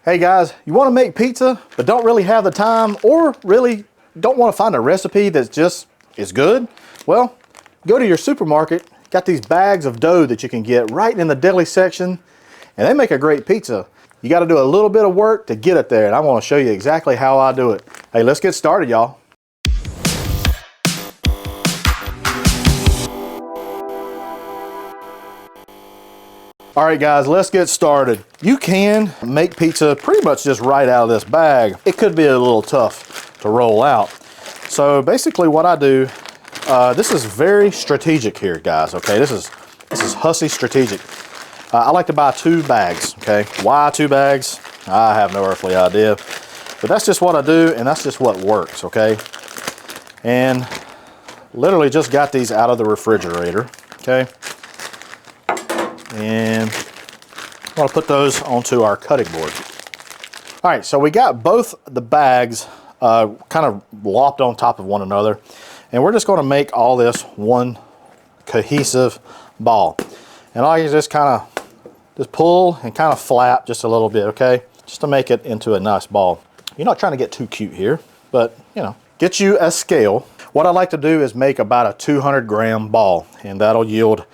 Hey guys, you want to make pizza but don't really have the time or really don't want to find a recipe that's just as good? Well, go to your supermarket, got these bags of dough that you can get right in the deli section, and they make a great pizza. You got to do a little bit of work to get it there, and I want to show you exactly how I do it. Hey, let's get started, y'all. All right guys, let's get started. You can make pizza pretty much just right out of this bag. It could be a little tough to roll out. So basically what I do, this is very strategic here, guys, okay? This is Hussey strategic. I like to buy 2 bags, okay? Why 2 bags? I have no earthly idea. But that's just what I do, and that's just what works, okay? And literally just got these out of the refrigerator, okay? And I want to put those onto our cutting board. All right, so we got both the bags kind of lopped on top of one another, and we're just going to make all this one cohesive ball. And I just kind of just pull and kind of flap just a little bit, okay? Just to make it into a nice ball. You're not trying to get too cute here, but you know, get you a scale. What I like to do is make about a 200-gram ball, and that'll yield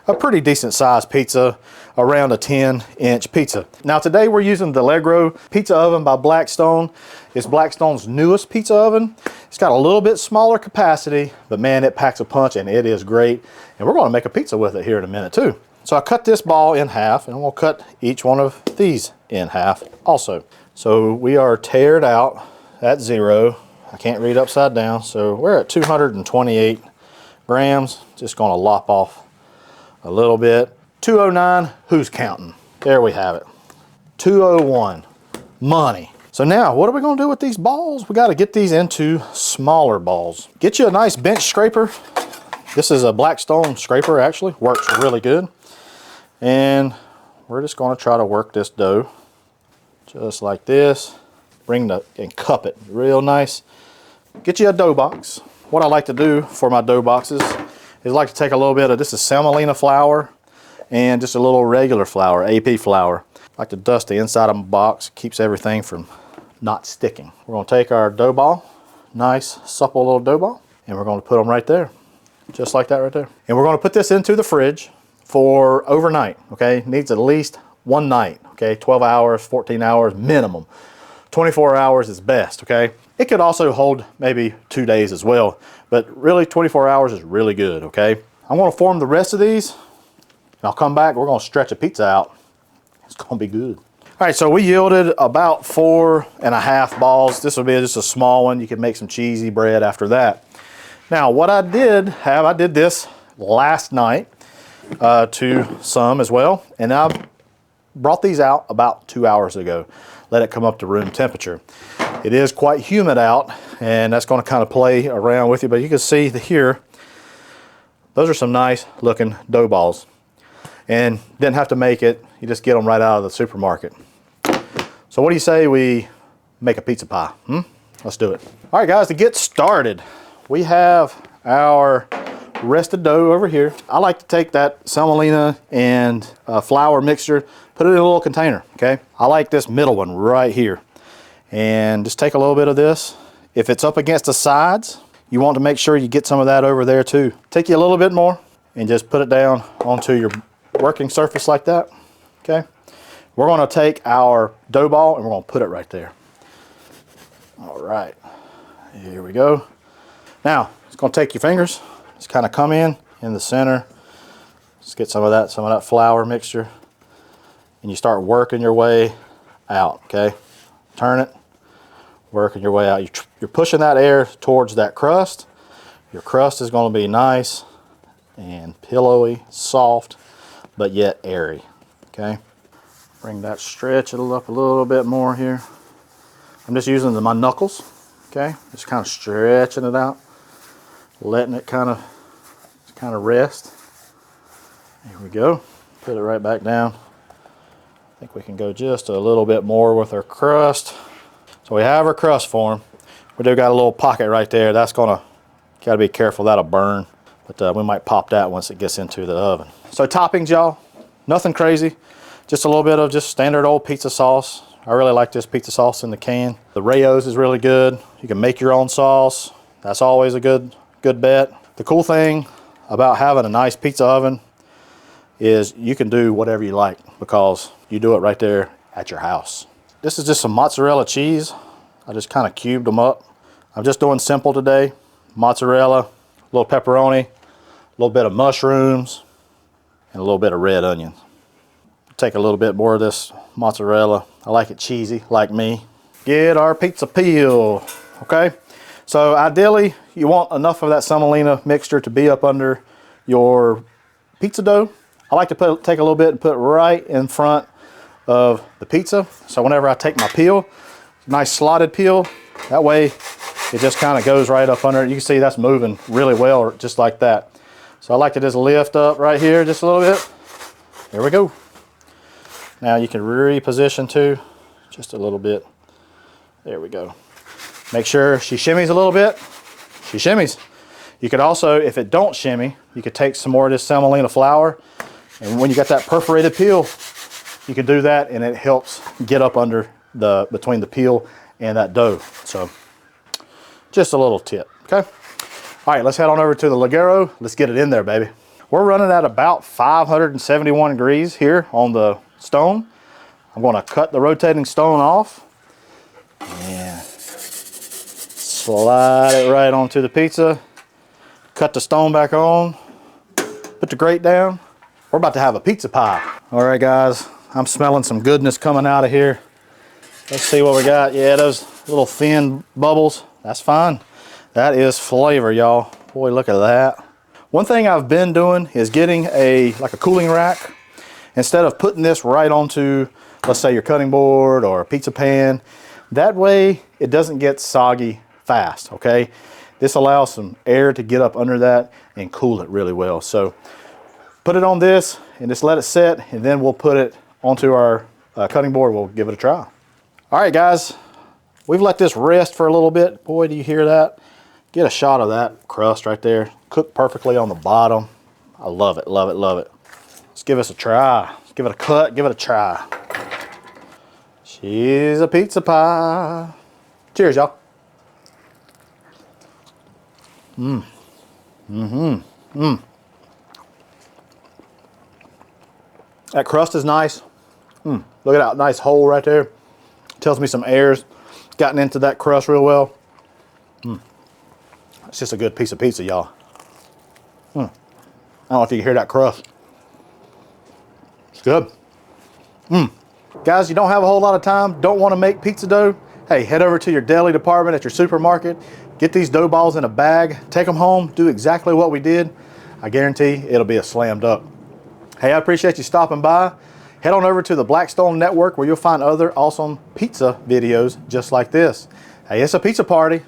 a pretty decent sized pizza, around a 10-inch pizza. Now today we're using the Allegro pizza oven by Blackstone. It's Blackstone's newest pizza oven. It's got a little bit smaller capacity, but man, it packs a punch and it is great. And we're gonna make a pizza with it here in a minute too. So I cut this ball in half, and we'll cut each one of these in half also. So we are tared out at 0. I can't read upside down. So we're at 228 grams. Just gonna lop off a little bit. 209, who's counting? There we have it. 201, money. So now what are we gonna do with these balls? We gotta get these into smaller balls. Get you a nice bench scraper. This is a Blackstone scraper, actually, works really good. And we're just gonna try to work this dough just like this. And cup it real nice. Get you a dough box. What I like to do for my dough boxes is like to take a little bit of, this is semolina flour and just a little regular flour, AP flour. I like to dust the inside of my box, keeps everything from not sticking. We're gonna take our dough ball, nice supple little dough ball, and we're gonna put them right there, just like that right there. And we're gonna put this into the fridge for overnight, okay? Needs at least one night, okay? 12 hours, 14 hours minimum. 24 hours is best, okay? It could also hold maybe 2 days as well, but really 24 hours is really good, okay? I'm gonna form the rest of these, and I'll come back, we're gonna stretch a pizza out. It's gonna be good. All right, so we yielded about 4.5 balls. This will be just a small one. You can make some cheesy bread after that. Now, what I did this last night to some as well, and I brought these out about 2 hours ago. Let it come up to room temperature. It is quite humid out, and that's going to kind of play around with you, but you can see here, those are some nice looking dough balls. And didn't have to make it, you just get them right out of the supermarket. So what do you say we make a pizza pie? Let's do it. All right guys, to get started, we have our rested dough over here. I like to take that semolina and flour mixture, put it in a little container, okay? I like this middle one right here. And just take a little bit of this. If it's up against the sides, you want to make sure you get some of that over there too. Take you a little bit more and just put it down onto your working surface like that, okay? We're gonna take our dough ball and we're gonna put it right there. All right, here we go. Now, it's gonna take your fingers, just kind of come in the center. Just get some of that flour mixture, and you start working your way out, okay? Turn it, working your way out. You're pushing that air towards that crust. Your crust is going to be nice and pillowy, soft, but yet airy, okay? Bring that, stretch it up a little bit more here. I'm just using my knuckles, okay? Just kind of stretching it out, letting it kind of rest. Here we go. Put it right back down. I think we can go just a little bit more with our crust. So we have our crust form. We do got a little pocket right there. That's gotta be careful, that'll burn. But we might pop that once it gets into the oven. So toppings, y'all, nothing crazy. Just a little bit of just standard old pizza sauce. I really like this pizza sauce in the can. The Rayo's is really good. You can make your own sauce. That's always a good bet. The cool thing about having a nice pizza oven is you can do whatever you like because you do it right there at your house. This is just some mozzarella cheese. I just kind of cubed them up. I'm just doing simple today. Mozzarella, a little pepperoni, a little bit of mushrooms, and a little bit of red onion. Take a little bit more of this mozzarella. I like it cheesy, like me. Get our pizza peel, okay? So ideally, you want enough of that semolina mixture to be up under your pizza dough. I like to take a little bit and put it right in front of the pizza. So whenever I take my peel, nice slotted peel, that way it just kind of goes right up under it. You can see that's moving really well, just like that. So I like to just lift up right here just a little bit. There we go. Now you can reposition too, just a little bit. There we go. Make sure she shimmies a little bit. She shimmies. You could also, if it don't shimmy, you could take some more of this semolina flour, and when you got that perforated peel, you can do that and it helps get up under between the peel and that dough. So just a little tip, okay? All right, let's head on over to the Ligero. Let's get it in there, baby. We're running at about 571 degrees here on the stone. I'm gonna cut the rotating stone off and slide it right onto the pizza. Cut the stone back on, put the grate down. We're about to have a pizza pie. All right, guys, I'm smelling some goodness coming out of here. Let's see what we got. Yeah, those little thin bubbles, that's fine. That is flavor, y'all. Boy, look at that. One thing I've been doing is getting like a cooling rack. Instead of putting this right onto, let's say, your cutting board or a pizza pan, that way it doesn't get soggy fast, okay? This allows some air to get up under that and cool it really well. So put it on this and just let it set, and then we'll put it onto our cutting board. We'll give it a try. All right, guys, we've let this rest for a little bit. Boy, do you hear that? Get a shot of that crust right there. Cooked perfectly on the bottom. I love it, love it, love it. Let's give this a try. Let's give it a cut, give it a try. She's a pizza pie. Cheers, y'all. That crust is nice. Look at that nice hole right there. Tells me some air's gotten into that crust real well. It's just a good piece of pizza, y'all. I don't know if you can hear that crust. It's good. Guys, you don't have a whole lot of time, don't want to make pizza dough? Hey, head over to your deli department at your supermarket, get these dough balls in a bag, take them home, do exactly what we did. I guarantee it'll be a slam dunk. Hey, I appreciate you stopping by. Head on over to the Blackstone Network where you'll find other awesome pizza videos just like this. Hey, it's a pizza party.